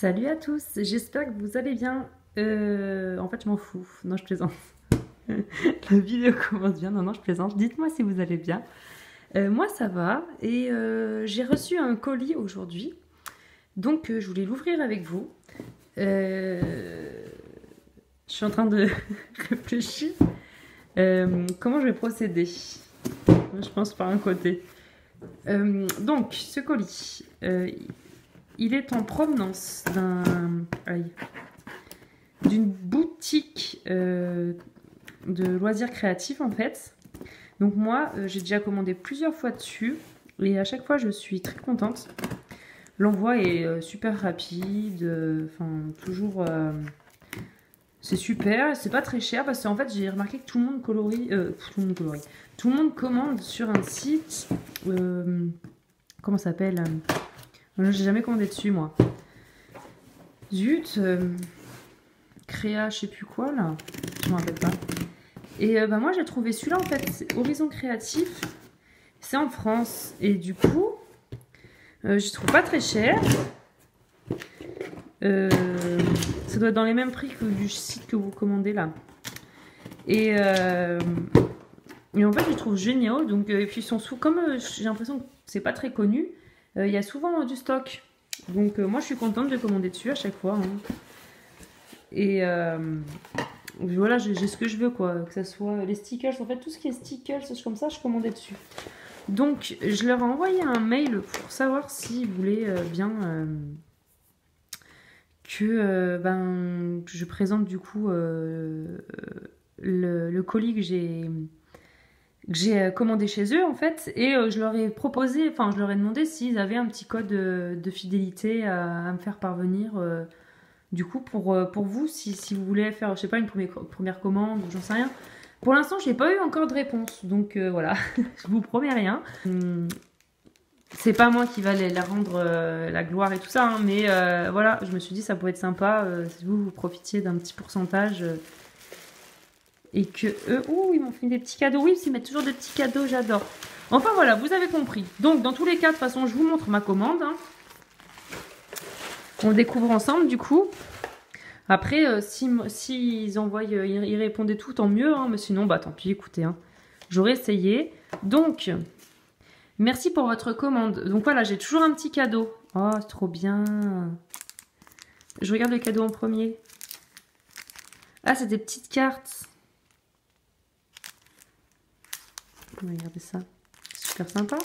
Salut à tous, j'espère que vous allez bien. En fait, je m'en fous. Non, je plaisante. La vidéo commence bien. Non, je plaisante. Dites-moi si vous allez bien. Moi, ça va. Et j'ai reçu un colis aujourd'hui. Donc, je voulais l'ouvrir avec vous. Je suis en train de réfléchir. Comment je vais procéder? Je pense par un côté. Donc, ce colis, il est en provenance d'une boutique de loisirs créatifs en fait. Donc moi, j'ai déjà commandé plusieurs fois dessus et à chaque fois, je suis très contente. L'envoi est super rapide, enfin toujours... c'est super, c'est pas très cher parce qu'en fait j'ai remarqué que tout le monde colorie, tout le monde commande sur un site, comment ça s'appelle? J'ai jamais commandé dessus moi. Zut, Créa, je sais plus quoi là, je me rappelle pas. Et moi j'ai trouvé celui-là en fait, c'est Horizon Créatif, c'est en France et du coup, je trouve pas très cher. Ça doit être dans les mêmes prix que du site que vous commandez là. Et en fait, je les trouve géniaux. Donc, et puis ils sont sous, comme j'ai l'impression que c'est pas très connu, il y a souvent du stock. Donc, moi je suis contente de commander dessus à chaque fois. Hein. Et voilà, j'ai ce que je veux quoi. Que ça soit les stickers, en fait, tout ce qui est stickers, comme ça, je commandais dessus. Donc, je leur ai envoyé un mail pour savoir s'ils voulaient bien. Que je présente du coup le colis que j'ai commandé chez eux en fait et je leur ai proposé, enfin je leur ai demandé s'ils avaient un petit code de fidélité à me faire parvenir du coup pour vous si vous voulez faire je sais pas une première commande ou j'en sais rien. Pour l'instant j'ai pas eu encore de réponse donc voilà je vous promets rien. C'est pas moi qui va la rendre la gloire et tout ça, hein, mais voilà, je me suis dit ça pourrait être sympa si vous profitiez d'un petit pourcentage et que eux, ouh, ils m'ont fait des petits cadeaux. Oui, ils mettent toujours des petits cadeaux, j'adore. Enfin voilà, vous avez compris. Donc dans tous les cas, de toute façon, je vous montre ma commande. Hein. On le découvre ensemble du coup. Après, s'ils envoient, ils répondaient tout, tant mieux. Hein, mais sinon, bah tant pis, écoutez. Hein. J'aurais essayé. Donc... Merci pour votre commande. Donc voilà, j'ai toujours un petit cadeau. Oh, c'est trop bien. Je regarde le cadeau en premier. Ah, c'est des petites cartes. Regardez ça. Super sympa.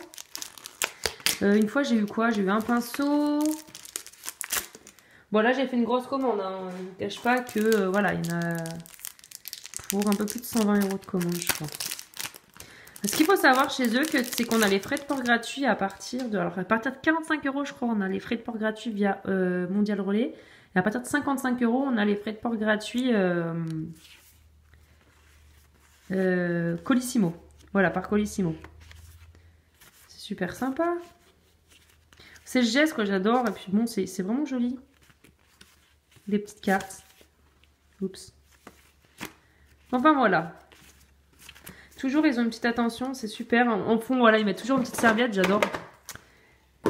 Une fois, j'ai eu quoi? J'ai eu un pinceau. Bon, là, j'ai fait une grosse commande. Hein. Je ne cache pas que, voilà, il y en a pour un peu plus de 120 € de commande, je pense. Ce qu'il faut savoir chez eux, c'est qu'on a les frais de port gratuits à partir de... Alors, à partir de 45 €, je crois, on a les frais de port gratuits via Mondial Relais. Et à partir de 55 €, on a les frais de port gratuits Colissimo. Voilà, par Colissimo. C'est super sympa. C'est le geste, quoi, j'adore. Et puis bon, c'est vraiment joli. Des petites cartes. Oups. Enfin, voilà. Toujours, ils ont une petite attention, c'est super. En fond, voilà, ils mettent toujours une petite serviette, j'adore.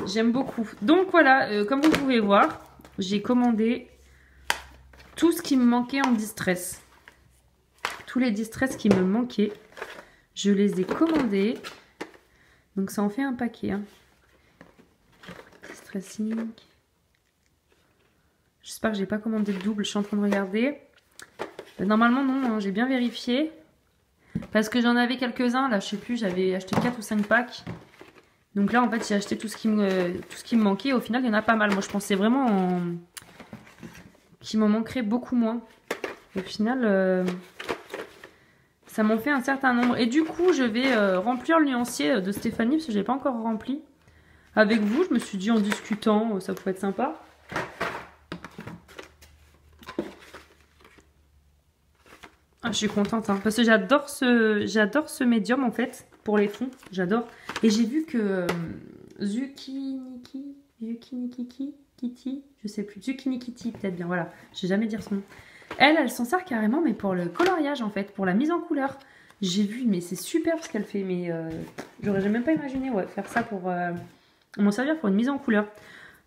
J'aime beaucoup. Donc voilà, comme vous pouvez voir, j'ai commandé tout ce qui me manquait en distress. Tous les distress qui me manquaient, je les ai commandés. Donc ça en fait un paquet. Hein. Distressing. J'espère que j'ai pas commandé le double, je suis en train de regarder. Normalement non, hein, j'ai bien vérifié. Parce que j'en avais quelques-uns, là je sais plus, j'avais acheté 4 ou 5 packs. Donc là en fait j'ai acheté tout ce qui me manquait. Au final il y en a pas mal. Moi je pensais vraiment qu'il m'en manquerait beaucoup moins. Au final ça m'en fait un certain nombre. Et du coup je vais remplir le nuancier de Stéphanie parce que je l'ai pas encore rempli. Avec vous, je me suis dit en discutant, ça pourrait être sympa. Ah, je suis contente hein, parce que j'adore ce médium en fait pour les fonds, j'adore. Et j'ai vu que Zucchini Kitty, je sais plus, Zucchini Kitty peut-être bien, voilà, je sais jamais dire son nom. Elle s'en sert carrément mais pour le coloriage en fait, pour la mise en couleur. J'ai vu mais c'est super ce qu'elle fait, mais j'aurais même pas imaginé faire ça pour m'en servir pour une mise en couleur.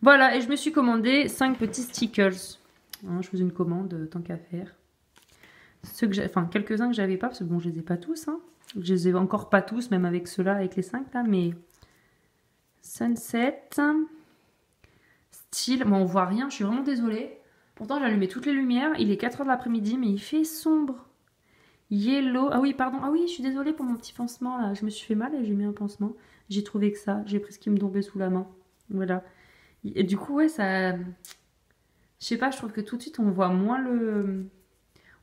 Voilà, et je me suis commandé 5 petits stickers. Hein, je faisais une commande, tant qu'à faire. Ceux que enfin, quelques-uns que j'avais pas, parce que bon, je les ai pas tous. Hein. Je les ai encore pas tous, même avec ceux-là, avec les 5 là, mais... Sunset. Style, bon, on voit rien, je suis vraiment désolée. Pourtant, j'ai allumé toutes les lumières. Il est 4 h de l'après-midi, mais il fait sombre. Yellow. Ah oui, pardon. Ah oui, je suis désolée pour mon petit pansement là. Je me suis fait mal et j'ai mis un pansement. J'ai trouvé que ça. J'ai pris ce qui me tombait sous la main. Voilà. Et du coup, ouais, ça... Je sais pas, je trouve que tout de suite, on voit moins le...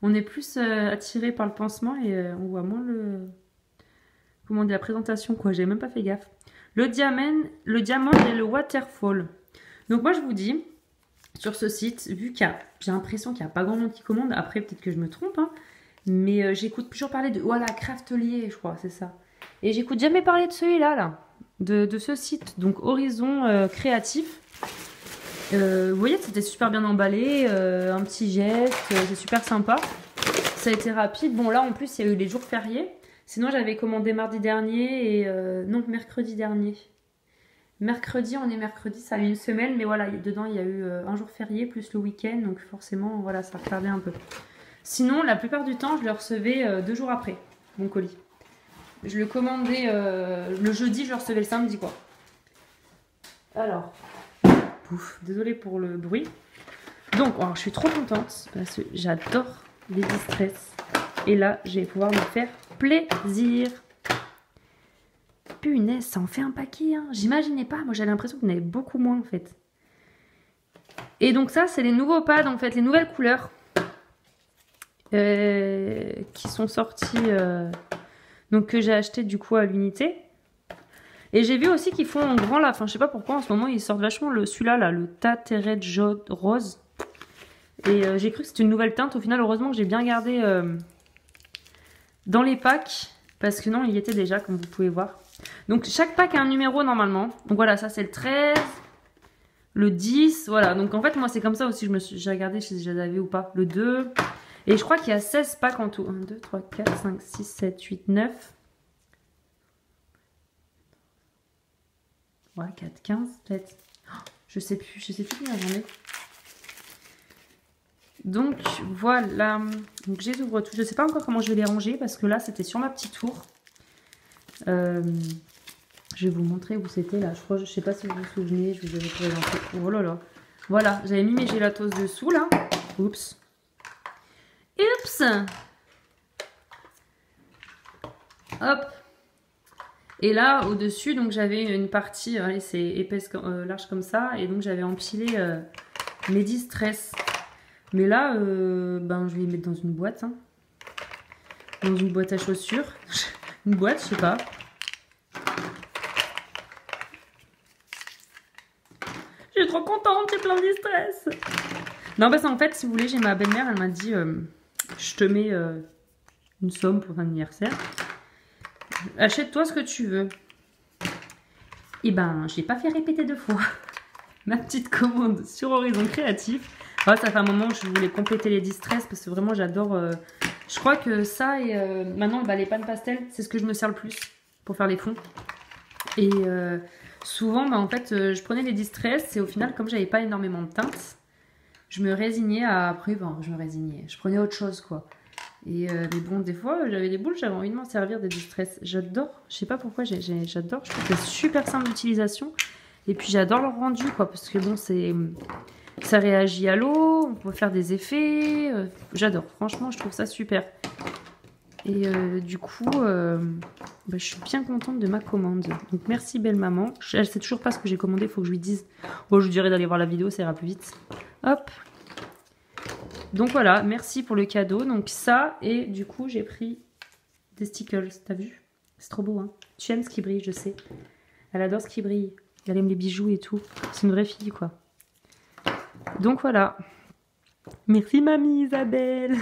On est plus attiré par le pansement et on voit moins le... Comment dire, la présentation, quoi. J'ai même pas fait gaffe. Le diamant et le waterfall. Donc moi, je vous dis, sur ce site, vu qu'il y a... J'ai l'impression qu'il n'y a pas grand monde qui commande. Après, peut-être que je me trompe, hein. Mais j'écoute toujours parler de... Voilà, Craftelier, je crois, c'est ça. Et j'écoute jamais parler de celui-là, là. De ce site. Donc, Horizon Créatif. Vous voyez, c'était super bien emballé. Un petit geste. C'est super sympa. Ça a été rapide. Bon, là, en plus, il y a eu les jours fériés. Sinon, j'avais commandé mardi dernier et... non, mercredi dernier. Mercredi, on est mercredi, ça a eu une semaine. Mais voilà, dedans, il y a eu un jour férié plus le week-end. Donc, forcément, voilà, ça retardait un peu. Sinon, la plupart du temps, je le recevais 2 jours après, mon colis. Je le commandais le jeudi, je le recevais le samedi, quoi. Alors, pouf, désolée pour le bruit. Donc, alors, je suis trop contente parce que j'adore les distress. Et là, je vais pouvoir me faire plaisir. Punaise, ça en fait un paquet, hein. J'imaginais pas, moi j'avais l'impression qu'il y en avait beaucoup moins, en fait. Et donc ça, c'est les nouveaux pads, en fait, les nouvelles couleurs. Qui sont sortis donc que j'ai acheté du coup à l'unité et j'ai vu aussi qu'ils font en grand là, enfin je sais pas pourquoi en ce moment ils sortent vachement celui-là là, le Tateret jaune rose et j'ai cru que c'était une nouvelle teinte. Au final heureusement que j'ai bien gardé dans les packs parce que non il y était déjà comme vous pouvez voir. Donc chaque pack a un numéro normalement, donc voilà, ça c'est le 13, le 10, voilà, donc en fait moi c'est comme ça aussi, j'ai regardé si je les avais ou pas, le 2. Et je crois qu'il y a 16 packs en tout. 1, 2, 3, 4, 5, 6, 7, 8, 9. Ouais, 4, 15 peut-être. Oh, je sais plus combien j'en ai. Donc voilà. Donc je les ouvre tous. Je sais pas encore comment je vais les ranger parce que là c'était sur ma petite tour. Je vais vous montrer où c'était là. Je sais pas si vous vous souvenez. Je vous avais présenté. Oh là là. Voilà, j'avais mis mes gélatos dessous là. Oups. Oups. Hop. Et là, au-dessus, donc j'avais une partie, c'est épaisse, large comme ça, et donc j'avais empilé mes distress. Mais là, ben, je vais les mettre dans une boîte, hein. Dans une boîte à chaussures. Une boîte, je sais pas. Je suis trop contente, j'ai plein de distress. Non, parce qu'en fait, si vous voulez, j'ai ma belle-mère, elle m'a dit, je te mets une somme pour ton anniversaire. Achète-toi ce que tu veux. Et ben, je l'ai pas fait répéter 2 fois. Ma petite commande sur Horizon Créatif. Ah, ça fait un moment que je voulais compléter les distress parce que vraiment j'adore. Je crois que ça et maintenant les pannes pastel, c'est ce que je me sers le plus pour faire les fonds. Et souvent, en fait, je prenais les distress et au final, comme j'avais pas énormément de teintes, je me résignais à. Après, ben, je prenais autre chose quoi. Et mais bon, des fois, j'avais des boules, j'avais envie de m'en servir des distress. J'adore, je sais pas pourquoi, j'adore. Je trouve que c'est super simple d'utilisation. Et puis j'adore leur rendu, quoi, parce que bon, ça réagit à l'eau, on peut faire des effets. J'adore, franchement, je trouve ça super. Et du coup, je suis bien contente de ma commande. Donc merci belle maman. Elle sait toujours pas ce que j'ai commandé, il faut que je lui dise. Bon, je lui dirai d'aller voir la vidéo, ça ira plus vite. Hop. Donc voilà, merci pour le cadeau. Donc ça, et du coup, j'ai pris des stickers. T'as vu? C'est trop beau, hein? Tu aimes ce qui brille, je sais. Elle adore ce qui brille. Elle aime les bijoux et tout. C'est une vraie fille, quoi. Donc voilà. Merci, mamie Isabelle.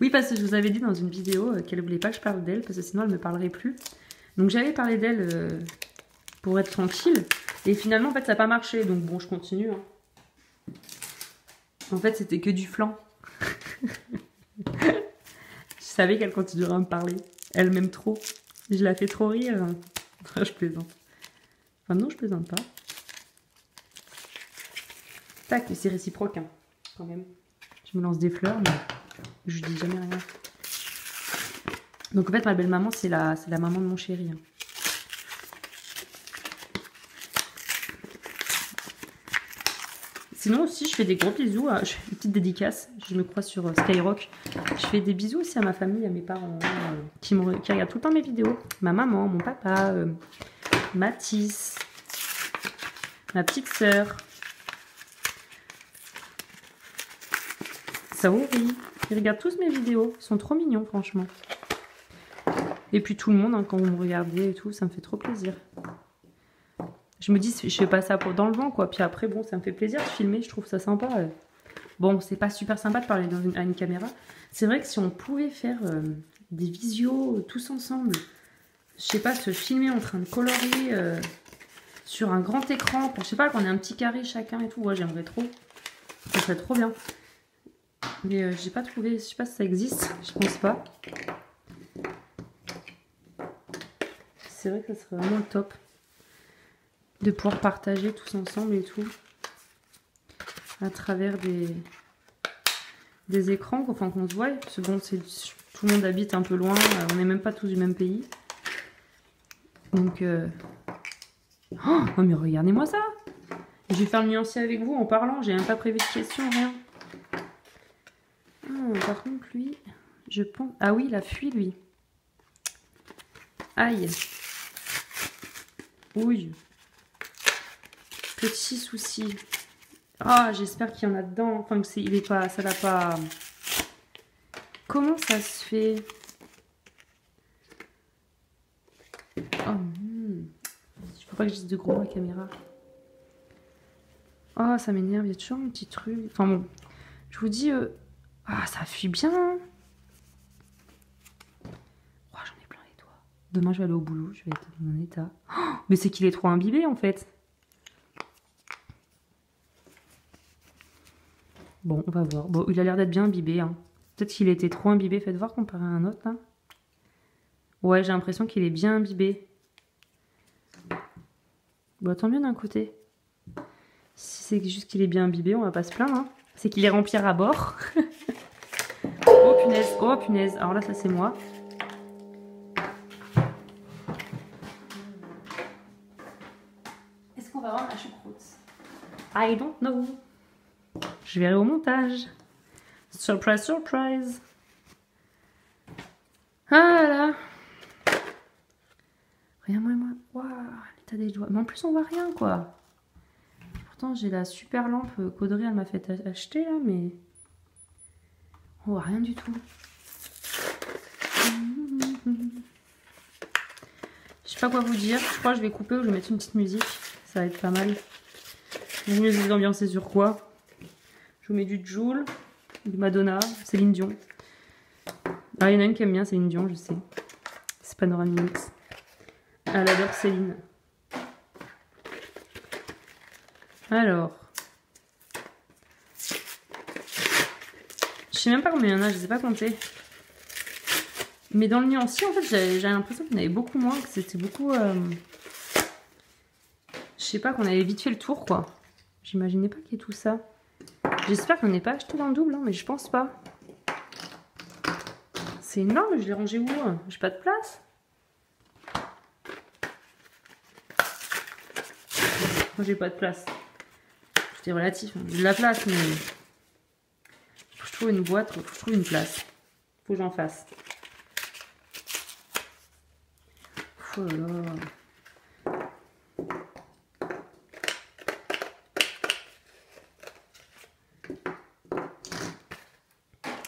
Oui, parce que je vous avais dit dans une vidéo qu'elle voulait pas que je parle d'elle, parce que sinon elle me parlerait plus. Donc j'avais parlé d'elle pour être tranquille. Et finalement, en fait, ça n'a pas marché. Donc bon, je continue, hein. En fait, c'était que du flan. Je savais qu'elle continuerait à me parler. Elle m'aime trop. Je la fais trop rire. Je plaisante. Enfin non, je plaisante pas. Tac, mais c'est réciproque, hein, quand même. Je me lance des fleurs, mais je dis jamais rien. Donc en fait, ma belle-maman, c'est la maman de mon chéri. Hein. Sinon aussi, je fais des gros bisous. Je fais une petite dédicace. Je me crois sur Skyrock. Je fais des bisous aussi à ma famille, à mes parents, qui regardent tout le temps mes vidéos. Ma maman, mon papa, Mathis, ma petite sœur, Saori. Ils regardent tous mes vidéos. Ils sont trop mignons, franchement. Et puis tout le monde, hein, quand vous me regardez et tout, ça me fait trop plaisir. Je me dis, je fais pas ça dans le vent, quoi. Puis après, bon, ça me fait plaisir de filmer, je trouve ça sympa. Bon, c'est pas super sympa de parler à une caméra. C'est vrai que si on pouvait faire des visios tous ensemble, je sais pas, se filmer en train de colorier sur un grand écran, pour, je sais pas, qu'on ait un petit carré chacun et tout, ouais, j'aimerais trop. Ça serait trop bien. Mais j'ai pas trouvé, je sais pas si ça existe, je pense pas. C'est vrai que ça serait vraiment le top. De pouvoir partager tous ensemble et tout. À travers des écrans, enfin qu'on se voit. Parce que bon, tout le monde habite un peu loin. On n'est même pas tous du même pays. Donc... Oh, mais regardez-moi ça! Je vais faire le nuancier avec vous en parlant. J'ai même pas prévu de questions, rien. Ah, par contre, lui, je pense... Ah oui, il a fui, lui. Aïe. Oui. Petit souci. Ah, j'espère qu'il y en a dedans. Enfin, que il est pas... Ça l'a pas... Comment ça se fait? Oh, je peux pas que je dise de gros à la caméra. Oh, ça m'énerve. Il y a toujours un petit truc. Enfin bon. Je vous dis... Ah, ça fuit bien. Oh, j'en ai plein les doigts. Demain, je vais aller au boulot. Je vais être dans mon état. Oh, mais c'est qu'il est trop imbibé, en fait. Bon, on va voir. Bon, il a l'air d'être bien imbibé. Hein. Peut-être qu'il était trop imbibé. Faites voir comparé à un autre, là. Ouais, j'ai l'impression qu'il est bien imbibé. Bon, tant mieux d'un côté. Si c'est juste qu'il est bien imbibé, on va pas se plaindre. Hein. C'est qu'il est rempli à bord. Oh, punaise. Oh, punaise. Alors là, ça, c'est moi. Est-ce qu'on va avoir la choucroute? I don't know. Je verrai au montage. Surprise, surprise. Ah là. Regarde-moi, moi. Waouh, l'état des doigts. Mais en plus, on voit rien, quoi. Pourtant, j'ai la super lampe qu'Audrey, elle m'a fait acheter, là, mais... On voit rien du tout. Je sais pas quoi vous dire. Je crois que je vais couper ou je vais mettre une petite musique. Ça va être pas mal. Vous voulez vous ambiancer sur quoi? Je vous mets du Jul, du Madonna, Céline Dion. Ah, il y en a une qui aime bien Céline Dion, je sais. C'est Panorama Mix. Elle adore Céline. Alors. Je sais même pas combien il y en a, je sais pas compter. Mais dans le nuancier, en fait, j'ai l'impression qu'il y en avait beaucoup moins, que c'était beaucoup... Je sais pas, qu'on avait vite fait le tour, quoi. J'imaginais pas qu'il y ait tout ça. J'espère qu'on n'est pas acheté dans le double, hein, mais je pense pas. C'est énorme, je l'ai rangé où? J'ai pas de place. Moi, j'ai pas de place. C'était relatif, hein. J'ai de la place, mais... Faut que je trouve une boîte, faut que je trouve une place. Faut que j'en fasse. Oh là là.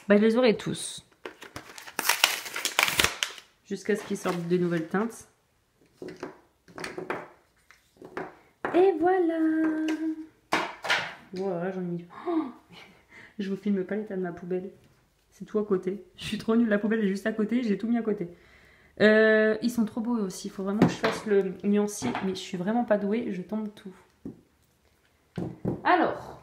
Bah, je les aurai tous. Jusqu'à ce qu'ils sortent de nouvelles teintes. Et voilà. Voilà, j'en ai mis... Oh, je vous filme pas l'état de ma poubelle. C'est tout à côté. Je suis trop nulle. La poubelle est juste à côté. J'ai tout mis à côté. Ils sont trop beaux aussi. Il faut vraiment que je fasse le nuancier. Mais je suis vraiment pas douée. Je tombe tout. Alors...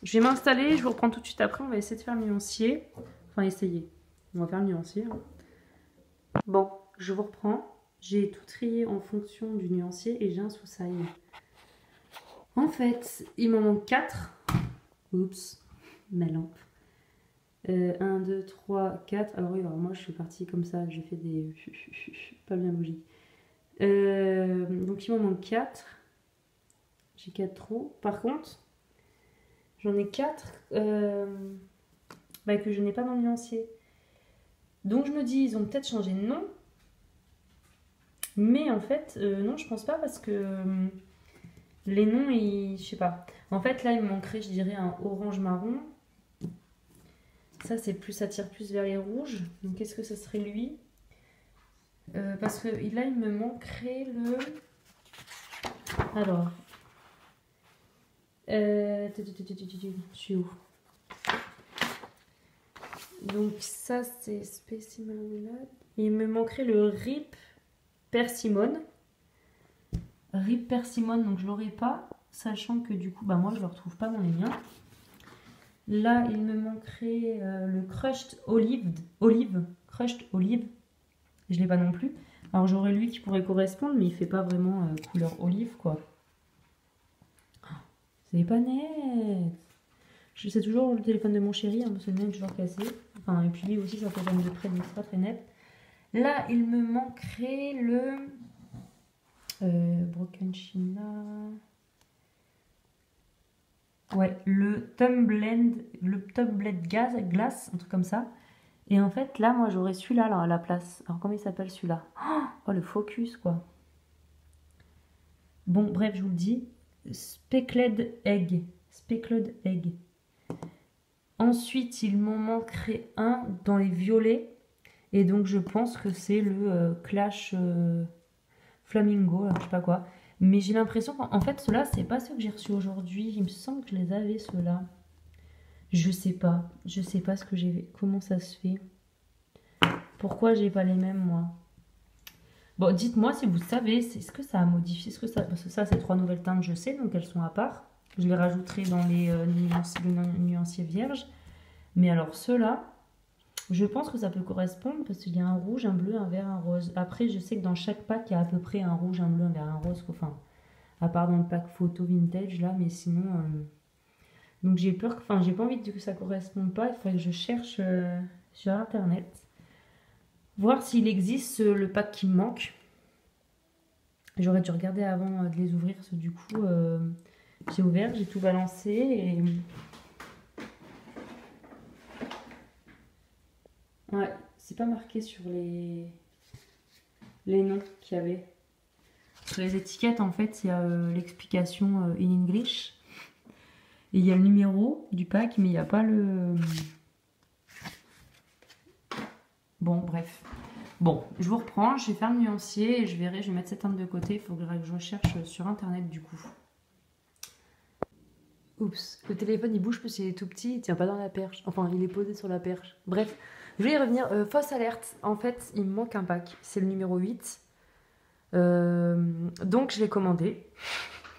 Je vais m'installer, je vous reprends tout de suite après, on va essayer de faire le nuancier. Enfin, essayer. On va faire le nuancier. Hein. Bon, je vous reprends. J'ai tout trié en fonction du nuancier et j'ai un sous-saille. En fait, il m'en manque 4. Oups, ma lampe. 1, 2, 3, 4. Alors oui, alors moi je suis partie comme ça, j'ai fait des... pas bien logique. Donc il m'en manque 4. J'ai 4 trous. Par contre, j'en ai 4 que je n'ai pas dans le nuancier. Donc je me dis, ils ont peut-être changé de nom. Mais en fait, non, je pense pas parce que les noms, je sais pas. En fait, là, il me manquerait, je dirais, un orange marron. Ça, c'est plus, ça tire plus vers les rouges. Donc, qu'est-ce que ça serait lui? Parce que là, il me manquerait le... Alors... Je suis où? Donc, ça, c'est Spécimen. Il me manquerait le Rip Persimmon. Rip Persimmon, donc je l'aurai pas. Sachant que du coup, bah moi, je le retrouve pas dans les miens. Là, il me manquerait le Crushed Olive. Crushed Olive. Je l'ai pas non plus. Alors j'aurais lui qui pourrait correspondre, mais il fait pas vraiment couleur olive, quoi. C'est pas net. Je sais toujours le téléphone de mon chéri, hein, parce que le mien est toujours cassé. Enfin, et puis lui aussi, ça fait jamais de près, donc c'est pas très net. Là, il me manquerait le Broken China. Ouais, le Tumbled Glass, un truc comme ça. Et en fait, là, moi, j'aurais celui-là là, à la place. Alors, comment il s'appelle celui-là? Oh, le focus, quoi. Bon, bref, je vous le dis. Speckled Egg. Speckled Egg. Ensuite, il m'en manquerait un dans les violets. Et donc, je pense que c'est le Clash Flamingo, alors, je sais pas quoi. Mais j'ai l'impression qu'en fait, ceux-là, c'est pas ceux que j'ai reçus aujourd'hui. Il me semble que je les avais, ceux-là. Je sais pas. Je sais pas ce que j'ai... Comment ça se fait. Pourquoi j'ai pas les mêmes, moi? Bon, dites-moi si vous savez, est-ce que ça a modifié, est-ce que ça... Parce que ça, c'est 3 nouvelles teintes, je sais, donc elles sont à part. Je les rajouterai dans les nuanciers vierges. Mais alors, ceux-là, je pense que ça peut correspondre parce qu'il y a un rouge, un bleu, un vert, un rose. Après, je sais que dans chaque pack, il y a à peu près un rouge, un bleu, un vert, un rose. Enfin, à part dans le pack photo vintage, là, mais sinon... Donc j'ai peur, enfin, j'ai pas envie que ça corresponde pas. Il faudrait que je cherche sur Internet. Voir s'il existe le pack qui me manque. J'aurais dû regarder avant de les ouvrir, parce que du coup, j'ai ouvert, j'ai tout balancé et... Ouais, c'est pas marqué sur les noms qu'il y avait. Sur les étiquettes, en fait, il y a l'explication in English. Et il y a le numéro du pack, mais il n'y a pas le... Bon, bref. Bon, je vous reprends, je vais faire le nuancier et je verrai, je vais mettre cette teinte de côté. Il faudra que je recherche sur Internet du coup. Oups, le téléphone il bouge parce qu'il est tout petit, il tient pas dans la perche. Enfin, il est posé sur la perche. Bref, je vais y revenir. Fausse alerte, en fait, il me manque un pack. C'est le numéro 8. Donc, je l'ai commandé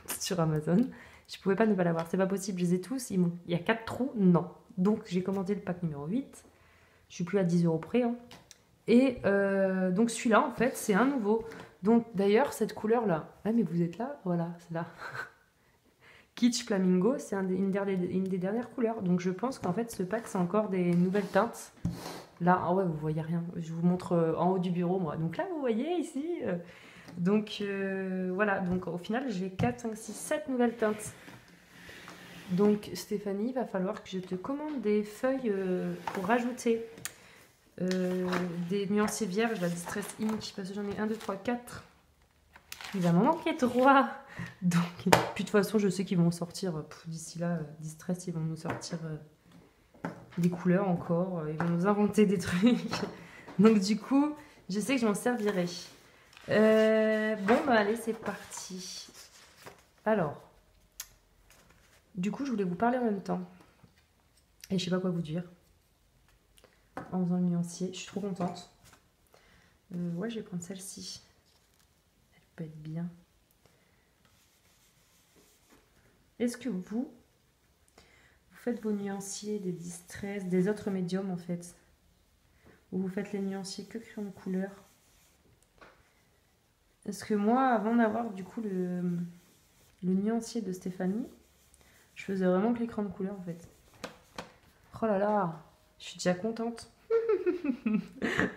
sur Amazon. Je pouvais pas ne pas l'avoir, c'est pas possible, je les ai tous. Il y a 4 trous, non. Donc, j'ai commandé le pack numéro 8. Je suis plus à 10 € près. Hein. Et donc, celui-là, en fait, c'est un nouveau. Donc, d'ailleurs, cette couleur-là. Ah, mais vous êtes là? Voilà, c'est là. Kitsch Flamingo, c'est une des dernières couleurs. Donc je pense qu'en fait ce pack c'est encore des nouvelles teintes. Là, ah ouais, vous voyez rien. Je vous montre en haut du bureau moi. Donc là vous voyez ici. Donc voilà, donc au final j'ai 4, 5, 6, 7 nouvelles teintes. Donc Stéphanie, il va falloir que je te commande des feuilles pour rajouter des nuanciers vierges, la Distress Ink, parce que j'en ai 1, 2, 3, 4. Il va m'en manquer 3. Donc, puis de toute façon, je sais qu'ils vont sortir d'ici là, Distress, ils vont nous sortir des couleurs encore. Ils vont nous inventer des trucs. Donc, du coup, je sais que je m'en servirai. Bon, bah allez, c'est parti. Alors, du coup, je voulais vous parler en même temps. Et je sais pas quoi vous dire. En faisant le nuancier. Je suis trop contente. Ouais, je vais prendre celle-ci. Elle peut être bien. Est-ce que vous faites vos nuanciers des Distress, des autres médiums en fait? Ou vous faites les nuanciers que crayon de couleur? Parce que moi, avant d'avoir du coup le nuancier de Stéphanie, je faisais vraiment que l'écran de couleur en fait. Oh là là, je suis déjà contente.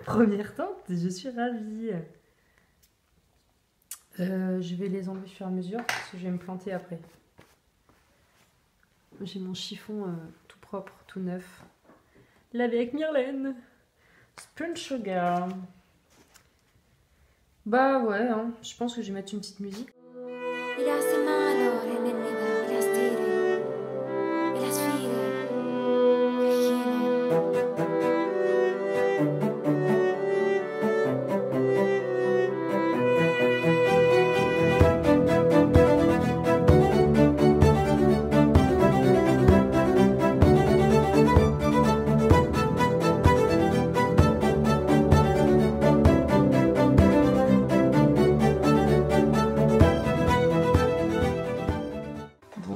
Première tente, je suis ravie. Je vais les enlever au fur et à mesure parce que je vais me planter après. J'ai mon chiffon tout propre, tout neuf. Lavé avec Myrlène. Sprint Sugar. Bah ouais, hein, je pense que je vais mettre une petite musique.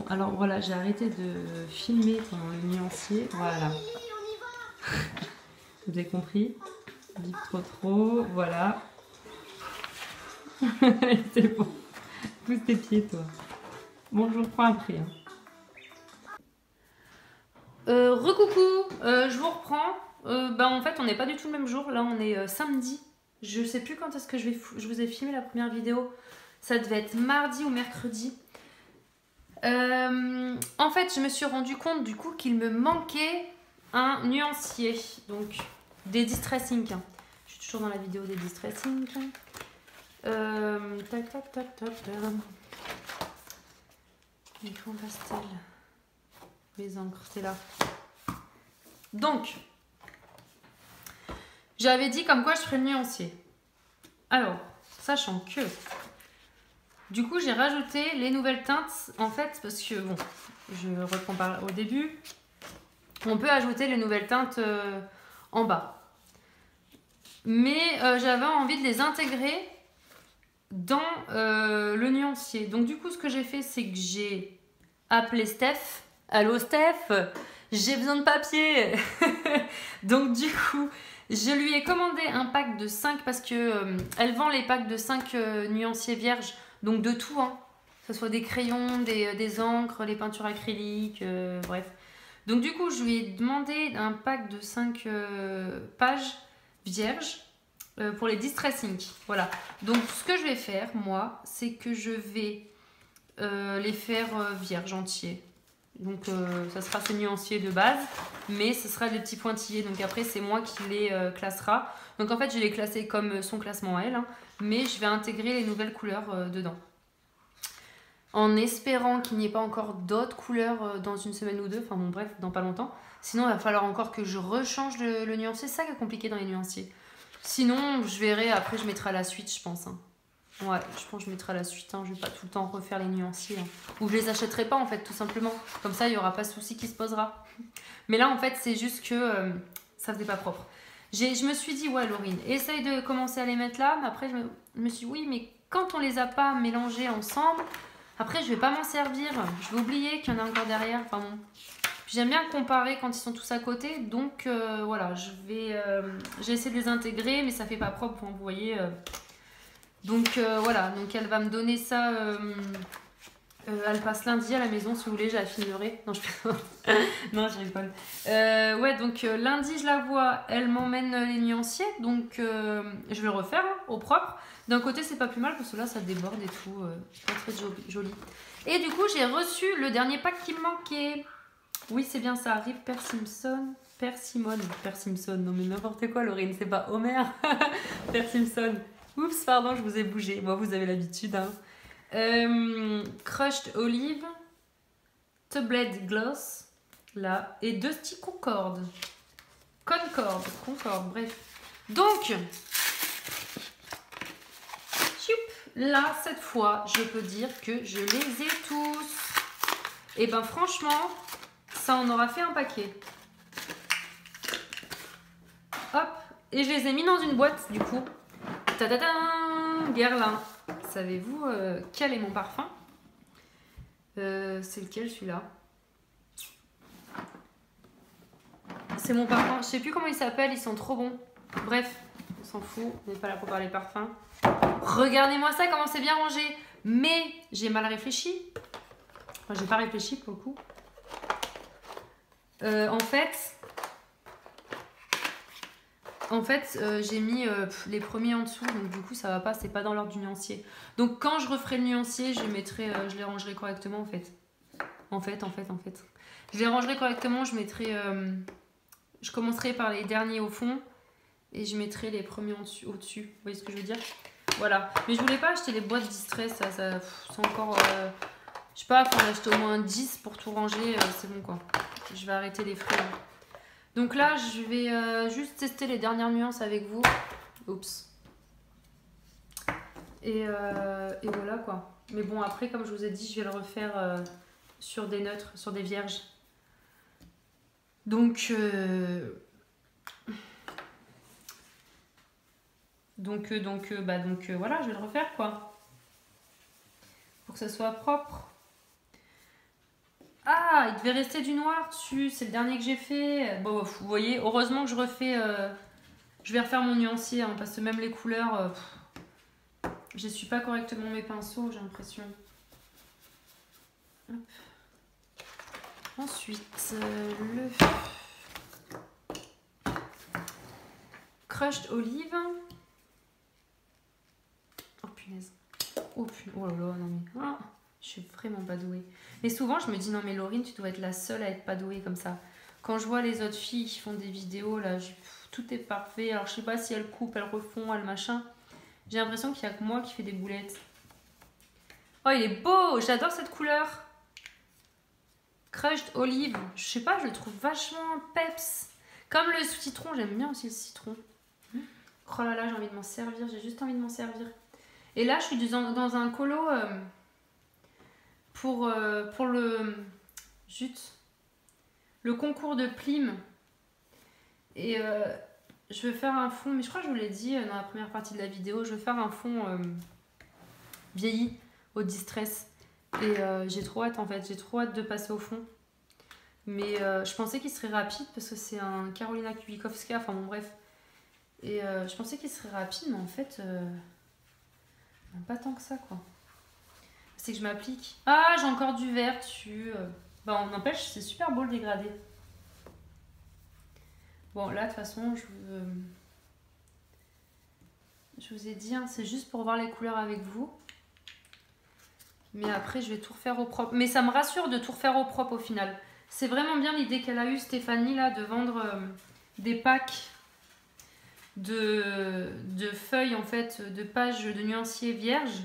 Alors voilà, j'ai arrêté de filmer pendant le nuancier. Voilà. Vous avez compris? Bip trop, voilà. C'est bon. Pousse tes pieds, toi. Bon, je vous reprends après. Hein. Recoucou, je vous reprends. En fait, on n'est pas du tout le même jour. Là, on est samedi. Je sais plus quand est-ce que je vous ai filmé la première vidéo. Ça devait être mardi ou mercredi. En fait, je me suis rendu compte du coup qu'il me manquait un nuancier, donc des Distress Ink. Je suis toujours dans la vidéo des Distress Ink. L'écran pastel, les encres, c'est là. Donc, j'avais dit comme quoi je ferais le nuancier. Alors, sachant que du coup, j'ai rajouté les nouvelles teintes, en fait, parce que, bon, je reprends au début, on peut ajouter les nouvelles teintes en bas. Mais j'avais envie de les intégrer dans le nuancier. Donc, du coup, ce que j'ai fait, c'est que j'ai appelé Steph. Allô, Steph, j'ai besoin de papier. Donc, du coup, je lui ai commandé un pack de 5 parce que elle vend les packs de 5 nuanciers vierges. Donc de tout, hein. Que ce soit des crayons, des encres, les peintures acryliques, bref. Donc du coup, je lui ai demandé un pack de 5 pages vierges pour les Distress Ink. Voilà. Donc ce que je vais faire, moi, c'est que je vais les faire vierges entiers. Donc ça sera ce nuancier de base, mais ce sera des petits pointillés. Donc après, c'est moi qui les classera. Donc en fait, je vais les classer comme son classement à elle, hein, mais je vais intégrer les nouvelles couleurs dedans. En espérant qu'il n'y ait pas encore d'autres couleurs dans une semaine ou deux. Enfin bon, bref, dans pas longtemps. Sinon, il va falloir encore que je rechange le nuancier. C'est ça qui est compliqué dans les nuanciers. Sinon, je verrai. Après, je mettrai à la suite, je pense. Hein. Ouais, je pense que je mettrai à la suite. Hein. Je vais pas tout le temps refaire les nuanciers. Hein. Ou je les achèterai pas, en fait, tout simplement. Comme ça, il n'y aura pas de souci qui se posera. Mais là, en fait, c'est juste que ça faisait pas propre. Je me suis dit, ouais, Laurine, essaye de commencer à les mettre là. Mais après, je me suis dit, oui, mais quand on les a pas mélangés ensemble, après, je vais pas m'en servir. Je vais oublier qu'il y en a encore derrière. Enfin bon. J'aime bien comparer quand ils sont tous à côté. Donc, voilà, j'ai essayé de les intégrer, mais ça fait pas propre, vous voyez. Donc, voilà. Donc, elle va me donner ça. Elle passe lundi à la maison, si vous voulez, je la filmerai. Non, non, je rigole. Ouais, donc lundi, je la vois, elle m'emmène les nuanciers. Donc, je vais le refaire hein, au propre. D'un côté, c'est pas plus mal parce que là, ça déborde et tout. C'est pas très joli. Et du coup, j'ai reçu le dernier pack qui me manquait. Oui, c'est bien ça. Rip Persimmon. Non, mais n'importe quoi, Laurine, c'est pas Homer. Persimmon. Oups, pardon, je vous ai bougé. Moi, vous avez l'habitude, hein. Crushed Olive, Tubbled Gloss, là, et Dusty Concorde, bref. Donc, là, cette fois, je peux dire que je les ai tous. Et ben franchement, ça en aura fait un paquet. Hop, et je les ai mis dans une boîte, du coup. Ta-ta-ta, Guerlain. Savez-vous quel est mon parfum? C'est lequel celui-là? C'est mon parfum. Je sais plus comment il s'appelle, ils sont trop bons. Bref, on s'en fout, on n'est pas là pour parler parfum. Regardez-moi ça, comment c'est bien rangé. Mais j'ai mal réfléchi. Enfin, j'ai pas réfléchi pour le coup. En fait, j'ai mis les premiers en dessous, donc du coup ça va pas, c'est pas dans l'ordre du nuancier. Donc quand je referai le nuancier, je les rangerai correctement en fait. En fait. Je les rangerai correctement, je commencerai par les derniers au fond et je mettrai les premiers au-dessus. Vous voyez ce que je veux dire? Voilà. Mais je voulais pas acheter les boîtes Distress, ça c'est encore... je sais pas, faut en acheter au moins 10 pour tout ranger, c'est bon quoi. Je vais arrêter les frais. Hein. Donc là, je vais juste tester les dernières nuances avec vous. Oups. Et voilà quoi. Mais bon, après, comme je vous ai dit, je vais le refaire sur des neutres, sur des vierges. Donc voilà, je vais le refaire quoi. Pour que ça soit propre. Ah, il devait rester du noir dessus, c'est le dernier que j'ai fait. Bon, vous voyez, heureusement que je refais... je vais refaire mon nuancier, hein, parce que même les couleurs... je suis pas correctement mes pinceaux, j'ai l'impression. Ensuite, le Crushed Olive. Oh punaise. Oh là là, non mais... Ah, je suis vraiment pas douée. Mais souvent, je me dis, non mais Laurine, tu dois être la seule à être pas douée comme ça. Quand je vois les autres filles qui font des vidéos, là, tout est parfait. Alors, je sais pas si elles coupent, elles refont, elles machin. J'ai l'impression qu'il y a que moi qui fais des boulettes. Oh, il est beau! J'adore cette couleur. Crushed Olive. Je sais pas, je le trouve vachement peps. Comme le citron, j'aime bien aussi le citron. Oh là là, j'ai envie de m'en servir. J'ai juste envie de m'en servir. Et là, je suis dans un colo pour le... Zut. Le concours de Plim. Et je vais faire un fond, mais je crois que je vous l'ai dit dans la première partie de la vidéo, je vais faire un fond vieilli au Distress. Et j'ai trop hâte en fait, j'ai trop hâte de passer au fond. Mais je pensais qu'il serait rapide parce que c'est un Karolina Kubikowska, enfin bon bref. Et je pensais qu'il serait rapide, mais en fait, pas tant que ça quoi. C'est que je m'applique. Ah, j'ai encore du vert dessus. Bah, on n'empêche, c'est super beau le dégradé. Bon, là, de toute façon, je vous ai dit, hein, c'est juste pour voir les couleurs avec vous. Mais après, je vais tout refaire au propre. Mais ça me rassure de tout refaire au propre au final. C'est vraiment bien l'idée qu'elle a eue, Stéphanie, là, de vendre des packs de feuilles, en fait, de pages de nuanciers vierges.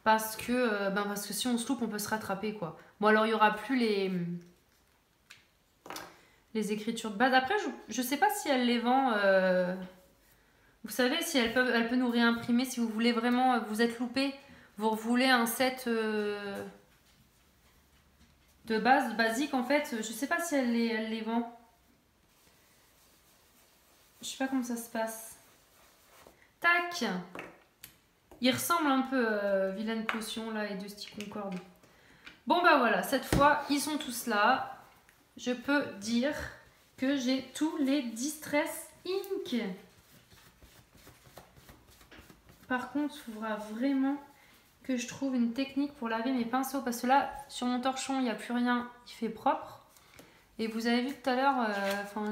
Parce que si on se loupe, on peut se rattraper, quoi. Bon, alors, il n'y aura plus les écritures de base. Après, je sais pas si elle les vend. Vous savez, si elle peut nous réimprimer. Si vous voulez vraiment, vous êtes loupé, vous voulez un set de base, basique en fait. Je sais pas si elle les vend. Je sais pas comment ça se passe. Tac! Il ressemble un peu Vilaine Potion là et Dusty Concorde. Bon bah voilà, cette fois, ils sont tous là. Je peux dire que j'ai tous les Distress Ink. Par contre, il faudra vraiment que je trouve une technique pour laver mes pinceaux. Parce que là, sur mon torchon, il n'y a plus rien. Il fait propre. Et vous avez vu tout à l'heure,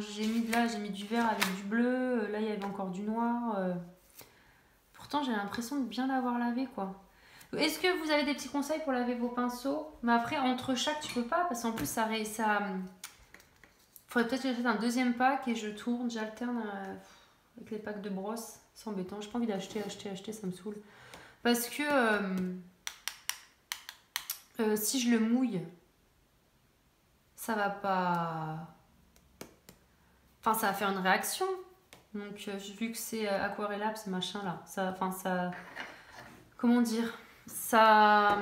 j'ai mis du vert avec du bleu. Là, il y avait encore du noir. Pourtant, j'ai l'impression de bien l'avoir lavé, quoi. Est-ce que vous avez des petits conseils pour laver vos pinceaux? Mais après, entre chaque, tu peux pas. Parce qu'en plus, ça faudrait peut-être que je fasse un deuxième pack et je tourne, j'alterne avec les packs de brosse. C'est embêtant, j'ai pas envie d'acheter, ça me saoule. Parce que si je le mouille, ça va pas... Enfin, ça va faire une réaction. Donc, vu que c'est Aquarellab, ce machin-là, ça... Comment dire? Ça...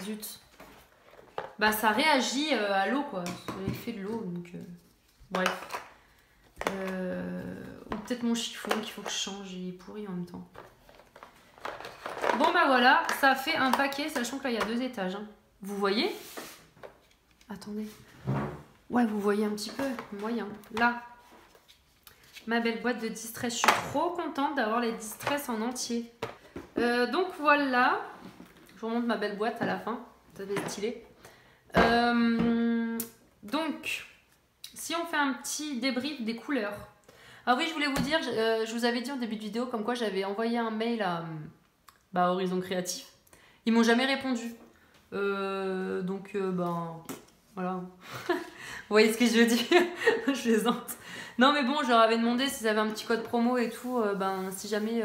Zut. Bah, ça réagit à l'eau, quoi. C'est l'effet de l'eau, donc... bref. Ou peut-être mon chiffon qu'il faut que je change, il est pourri en même temps. Bon bah voilà, ça fait un paquet, sachant que là il y a 2 étages. Hein. Vous voyez? Attendez. Ouais, vous voyez un petit peu, moyen. Là, ma belle boîte de Distress. Je suis trop contente d'avoir les Distress en entier. Donc voilà. Je vous montre ma belle boîte à la fin. Ça va être stylé. Donc, si on fait un petit débrief des couleurs. Ah oui, je voulais vous dire, je vous avais dit en début de vidéo comme quoi j'avais envoyé un mail à Horizon Créatif. Ils m'ont jamais répondu. Ben voilà. Vous voyez ce que je veux dire? Je plaisante. Non mais bon, je leur avais demandé s'ils avaient un petit code promo et tout, si jamais...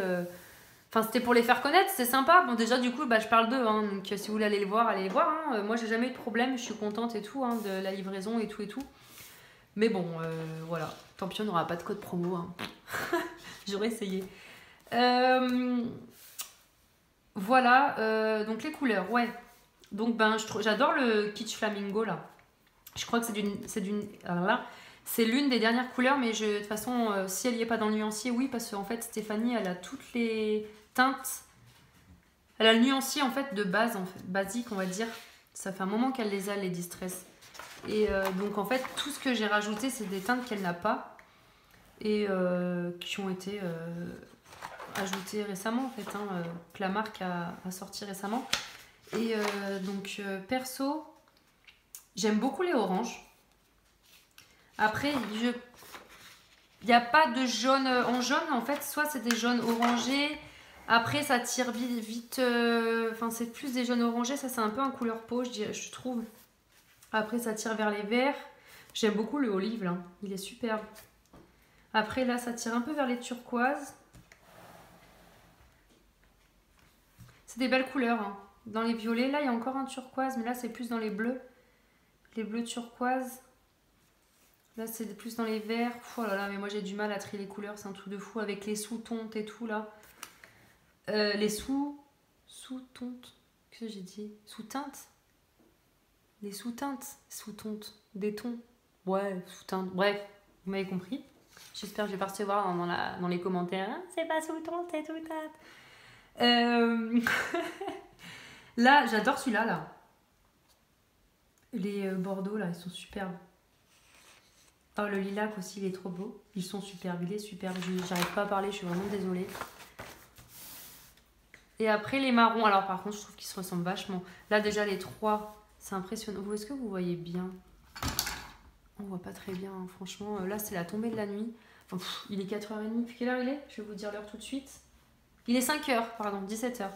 Enfin, c'était pour les faire connaître, c'est sympa. Bon, déjà, du coup, je parle d'eux, hein, donc si vous voulez aller les voir, allez les voir. Hein. Moi, j'ai jamais eu de problème, je suis contente et tout, hein, de la livraison et tout et tout. Mais bon, voilà. Tant pis, on n'aura pas de code promo. Hein. J'aurais essayé. Voilà, donc les couleurs, ouais. Donc, j'adore le Kitsch Flamingo, là. Je crois que c'est l'une des dernières couleurs, mais de toute façon, si elle n'y est pas dans le nuancier, oui, parce qu'en fait, Stéphanie, elle a toutes les teintes. Elle a le nuancier, en fait, de base, basique, on va dire. Ça fait un moment qu'elle les a, les Distress. Et donc, en fait, tout ce que j'ai rajouté, c'est des teintes qu'elle n'a pas. Et qui ont été ajoutées récemment, en fait, hein, que la marque a sorti récemment. Et perso, j'aime beaucoup les oranges. Après, il n'y a pas de jaune en jaune, en fait, soit c'est des jaunes orangés, après ça tire vite, enfin c'est plus des jaunes orangés, ça c'est un peu un couleur peau, je trouve. Après ça tire vers les verts, j'aime beaucoup le olive là, il est superbe. Après là ça tire un peu vers les turquoises. C'est des belles couleurs, hein. Dans les violets, là il y a encore un turquoise, mais là c'est plus dans les bleus turquoises. Là, c'est plus dans les verts. Oh là là, mais moi j'ai du mal à trier les couleurs, c'est un truc de fou avec les sous-tontes et tout là. Les sous-tontes. Qu'est-ce que j'ai dit? Sous-teintes? Les sous-teintes. Sous-tontes. Des tons. Ouais, sous-teintes. Bref, vous m'avez compris. J'espère que je vais pas recevoir dans les commentaires. Hein, c'est pas sous-tonte, c'est sous-teinte. Là, j'adore celui-là là. Les bordeaux là, ils sont superbes. Oh, le lilac aussi, il est trop beau. Ils sont superbes, il est superbe. J'arrive pas à parler, je suis vraiment désolée. Et après, les marrons. Alors, par contre, je trouve qu'ils se ressemblent vachement. Là, déjà, les trois, c'est impressionnant. Est-ce que vous voyez bien? On voit pas très bien, hein, franchement. Là, c'est la tombée de la nuit. Enfin, il est 4h30. Quelle heure il est? Je vais vous dire l'heure tout de suite. Il est 5h, pardon, 17h.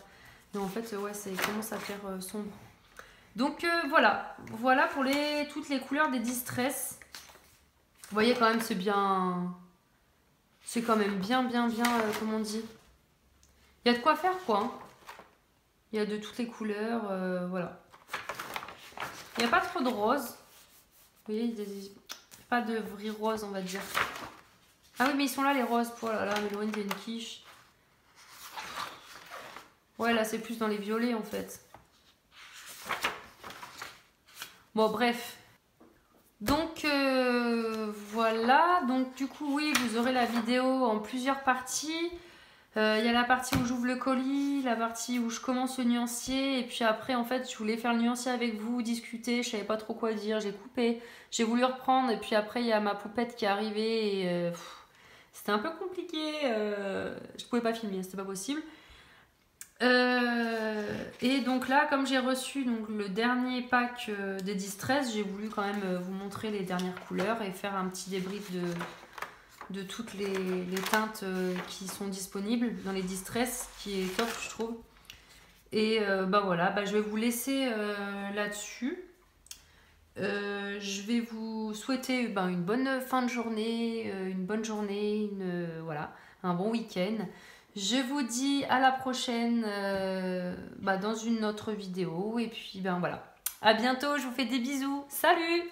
Donc, en fait, ouais, ça commence à faire sombre. Donc, voilà. Voilà pour toutes les couleurs des Distress. Vous voyez quand même, c'est bien... C'est quand même bien, comment on dit? Il y a de quoi faire, quoi. Hein. Il y a de toutes les couleurs, voilà. Il n'y a pas trop de rose. Vous voyez, pas de vrai rose, on va dire. Ah oui, mais ils sont là, les roses. Oh là là, mais loin, il y a une quiche. Ouais, là, c'est plus dans les violets, en fait. Bon, bref. Donc, voilà. Donc, du coup, oui, vous aurez la vidéo en plusieurs parties. Il y a la partie où j'ouvre le colis, la partie où je commence le nuancier. Et puis après, en fait, je voulais faire le nuancier avec vous, discuter. Je savais pas trop quoi dire. J'ai coupé. J'ai voulu reprendre. Et puis après, il y a ma poupette qui est arrivée. Et c'était un peu compliqué. Je pouvais pas filmer, c'était pas possible. Et donc là, comme j'ai reçu le dernier pack des Distress, j'ai voulu quand même vous montrer les dernières couleurs et faire un petit débrief de toutes les teintes qui sont disponibles dans les Distress, qui est top, je trouve. Et voilà, je vais vous laisser là-dessus. Je vais vous souhaiter une bonne fin de journée, voilà, un bon week-end. Je vous dis à la prochaine dans une autre vidéo. Et puis voilà. À bientôt, je vous fais des bisous. Salut!